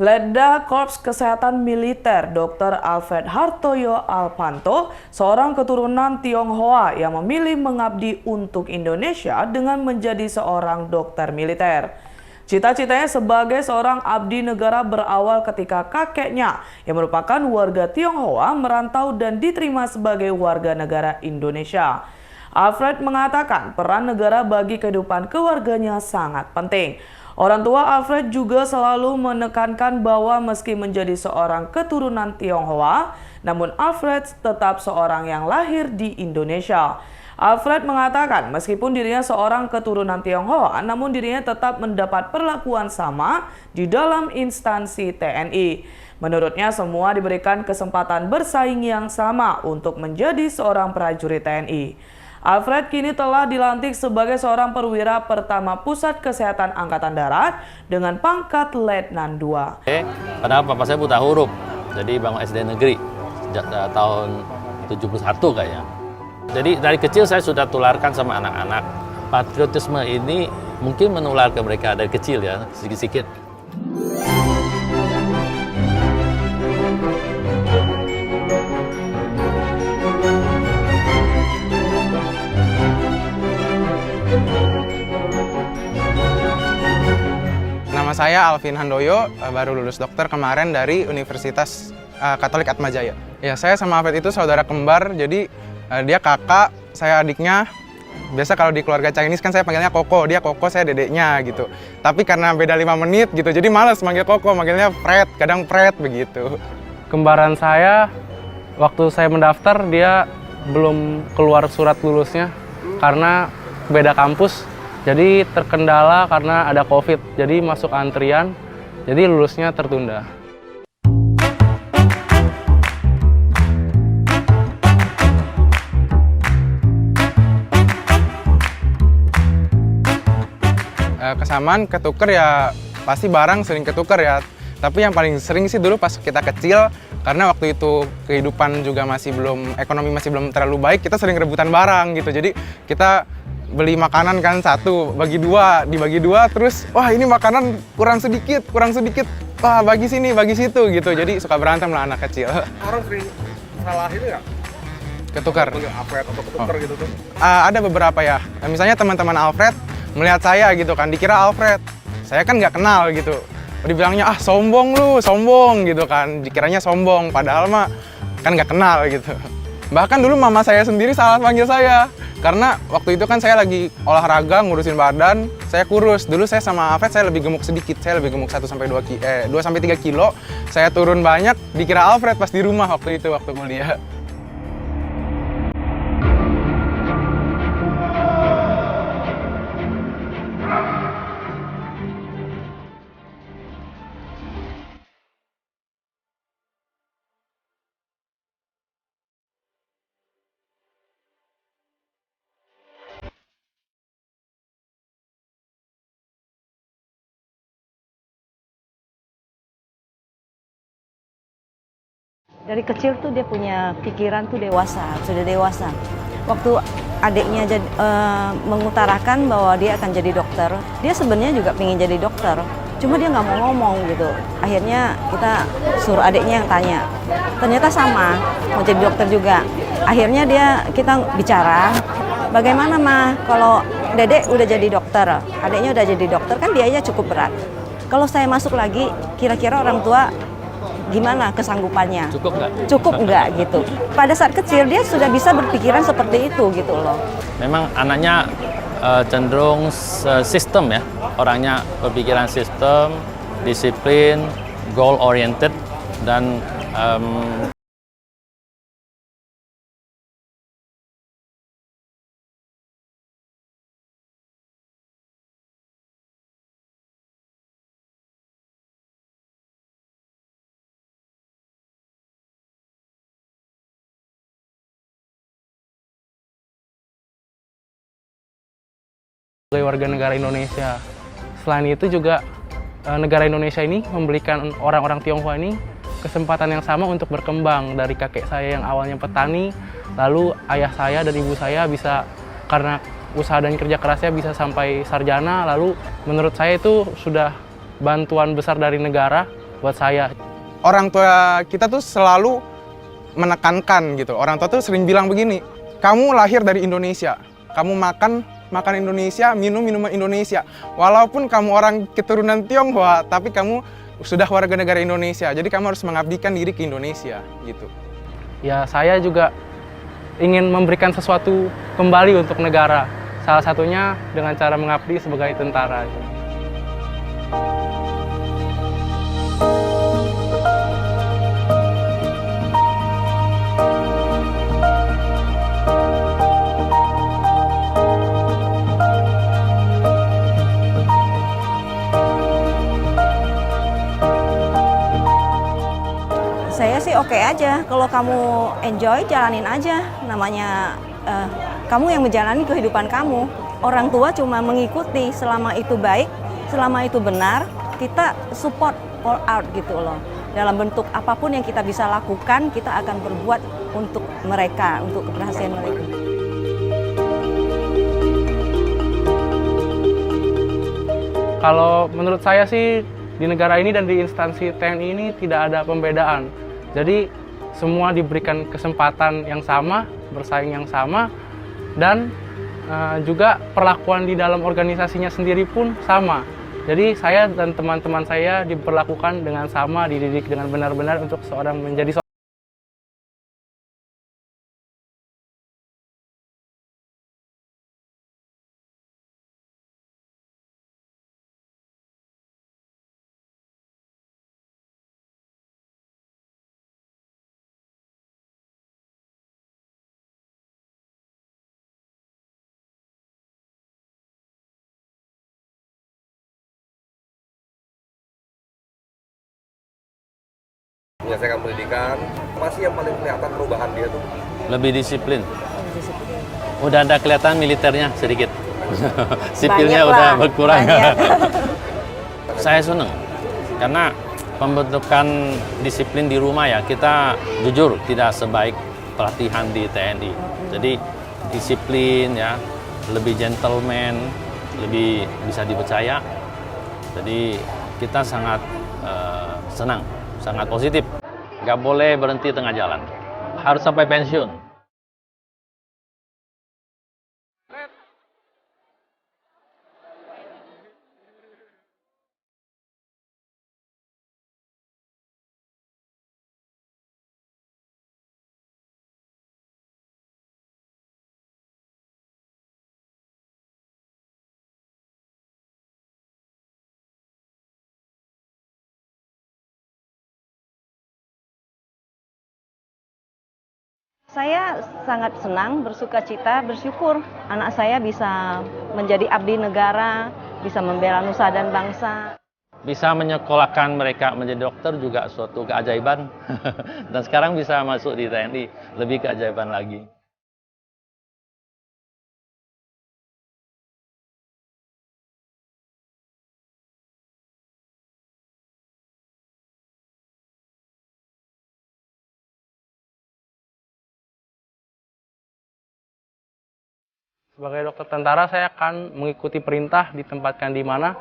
Letda Korps Kesehatan Militer Dr. Alfred Hartoyo Alpanto, seorang keturunan Tionghoa yang memilih mengabdi untuk Indonesia dengan menjadi seorang dokter militer. Cita-citanya sebagai seorang abdi negara berawal ketika kakeknya yang merupakan warga Tionghoa merantau dan diterima sebagai warga negara Indonesia. Alfred mengatakan peran negara bagi kehidupan keluarganya sangat penting. Orang tua Alfred juga selalu menekankan bahwa meski menjadi seorang keturunan Tionghoa, namun Alfred tetap seorang yang lahir di Indonesia. Alfred mengatakan meskipun dirinya seorang keturunan Tionghoa, namun dirinya tetap mendapat perlakuan sama di dalam instansi TNI. Menurutnya semua diberikan kesempatan bersaing yang sama untuk menjadi seorang prajurit TNI. Alfred kini telah dilantik sebagai seorang perwira pertama Pusat Kesehatan Angkatan Darat dengan pangkat Letnan II. Padahal papa saya buta huruf, jadi bangun SD negeri sejak tahun 71 kayaknya. Jadi dari kecil saya sudah tularkan sama anak-anak. Patriotisme ini mungkin menular ke mereka dari kecil ya, sedikit-sedikit. Nama saya Alvin Handoyo, baru lulus dokter kemarin dari Universitas Katolik Atmajaya. Ya, saya sama Alfred itu saudara kembar, jadi dia kakak, saya adiknya. Biasa kalau di keluarga Chinese kan saya panggilnya Koko, dia Koko, saya dedeknya gitu. Tapi karena beda 5 menit gitu, jadi males manggil Koko, manggilnya Fred, kadang Fred begitu. Kembaran saya, waktu saya mendaftar, dia belum keluar surat lulusnya karena beda kampus. Jadi terkendala karena ada COVID, jadi masuk antrian, jadi lulusnya tertunda. Kesamaan ketuker ya, pasti barang sering ketuker ya. Tapi yang paling sering sih dulu pas kita kecil, karena waktu itu kehidupan juga ekonomi masih belum terlalu baik, kita sering rebutan barang gitu. Jadi kita beli makanan kan satu, dibagi dua, terus wah ini makanan kurang sedikit, wah bagi sini, bagi situ gitu. Jadi suka berantem lah anak kecil. Orang sering salah itu ya? Ketukar. Alfred atau ketukar gitu tuh? Ada beberapa ya. Misalnya teman-teman Alfred melihat saya gitu kan, dikira Alfred. Saya kan nggak kenal gitu. Dibilangnya sombong lu, sombong gitu kan. Dikiranya sombong, padahal mah kan nggak kenal gitu. Bahkan dulu mama saya sendiri salah panggil saya. Karena waktu itu kan saya lagi olahraga, ngurusin badan, saya kurus. Dulu saya sama Alfred saya lebih gemuk sedikit, saya lebih gemuk 2-3 kilo. Saya turun banyak, dikira Alfred pas di rumah waktu kuliah. Dari kecil tuh dia punya pikiran tuh sudah dewasa. Waktu adiknya mengutarakan bahwa dia akan jadi dokter, dia sebenarnya juga pengen jadi dokter. Cuma dia nggak mau ngomong gitu. Akhirnya kita suruh adiknya yang tanya. Ternyata sama, mau jadi dokter juga. Akhirnya kita bicara, bagaimana mah kalau dedek udah jadi dokter, adiknya udah jadi dokter kan biayanya cukup berat. Kalau saya masuk lagi, kira-kira orang tua gimana kesanggupannya? Cukup nggak? Cukup nggak gitu. Pada saat kecil dia sudah bisa berpikiran seperti itu gitu loh. Memang anaknya cenderung sistem ya, orangnya berpikiran sistem, disiplin, goal oriented, dan Sebagai warga negara Indonesia. Selain itu juga negara Indonesia ini memberikan orang-orang Tionghoa ini kesempatan yang sama untuk berkembang. Dari kakek saya yang awalnya petani, lalu ayah saya dan ibu saya bisa karena usaha dan kerja kerasnya bisa sampai sarjana, lalu menurut saya itu sudah bantuan besar dari negara buat saya. Orang tua kita tuh selalu menekankan gitu. Orang tua tuh sering bilang begini, kamu lahir dari Indonesia, kamu makan Indonesia, minum minuman Indonesia. Walaupun kamu orang keturunan Tionghoa, tapi kamu sudah warga negara Indonesia. Jadi kamu harus mengabdikan diri ke Indonesia gitu. Ya, saya juga ingin memberikan sesuatu kembali untuk negara. Salah satunya dengan cara mengabdi sebagai tentara. Saya sih oke aja, kalau kamu enjoy jalanin aja, namanya kamu yang menjalani kehidupan kamu. Orang tua cuma mengikuti, selama itu baik, selama itu benar, kita support all out gitu loh. Dalam bentuk apapun yang kita bisa lakukan, kita akan berbuat untuk mereka, untuk keberhasilan mereka. Kalau menurut saya sih, di negara ini dan di instansi TNI ini tidak ada pembedaan. Jadi semua diberikan kesempatan yang sama, bersaing yang sama, dan juga perlakuan di dalam organisasinya sendiri pun sama. Jadi saya dan teman-teman saya diperlakukan dengan sama, dididik dengan benar-benar untuk seorang menjadi menyelesaikan pendidikan, masih yang paling kelihatan perubahan dia tuh. Lebih disiplin. Udah ada kelihatan militernya sedikit. Sipilnya Banyak udah lah, berkurang. banyak. Saya senang karena pembentukan disiplin di rumah ya, kita jujur tidak sebaik pelatihan di TNI. Jadi disiplin ya, lebih gentleman, lebih bisa dipercaya. Jadi kita sangat senang, sangat positif. Nggak boleh berhenti tengah jalan, harus sampai pensiun. Saya sangat senang, bersuka cita, bersyukur anak saya bisa menjadi abdi negara, bisa membela nusa dan bangsa. Bisa menyekolahkan mereka menjadi dokter juga suatu keajaiban. Dan sekarang bisa masuk di TNI, lebih keajaiban lagi. Sebagai dokter tentara, saya akan mengikuti perintah, ditempatkan di mana,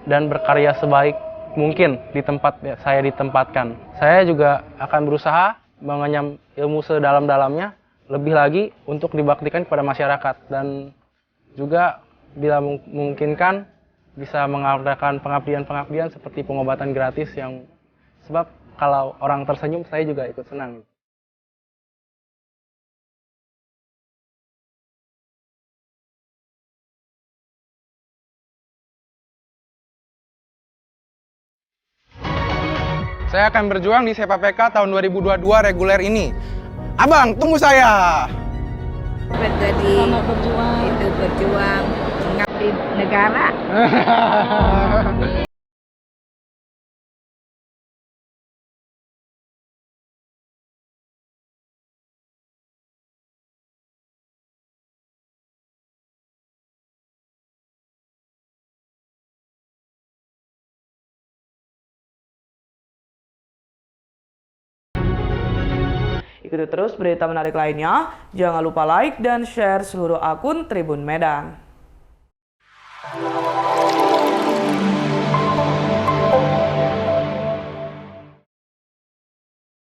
dan berkarya sebaik mungkin di tempat saya ditempatkan. Saya juga akan berusaha mengenyam ilmu sedalam-dalamnya, lebih lagi untuk dibaktikan kepada masyarakat. Dan juga bila memungkinkan, bisa mengadakan pengabdian-pengabdian seperti pengobatan gratis yang sebab kalau orang tersenyum, saya juga ikut senang. Saya akan berjuang di SEPAPK tahun 2022 reguler ini. Abang, tunggu saya! Jadi itu berjuang mengabdi negara. Ikuti terus berita menarik lainnya. Jangan lupa like dan share seluruh akun Tribun Medan.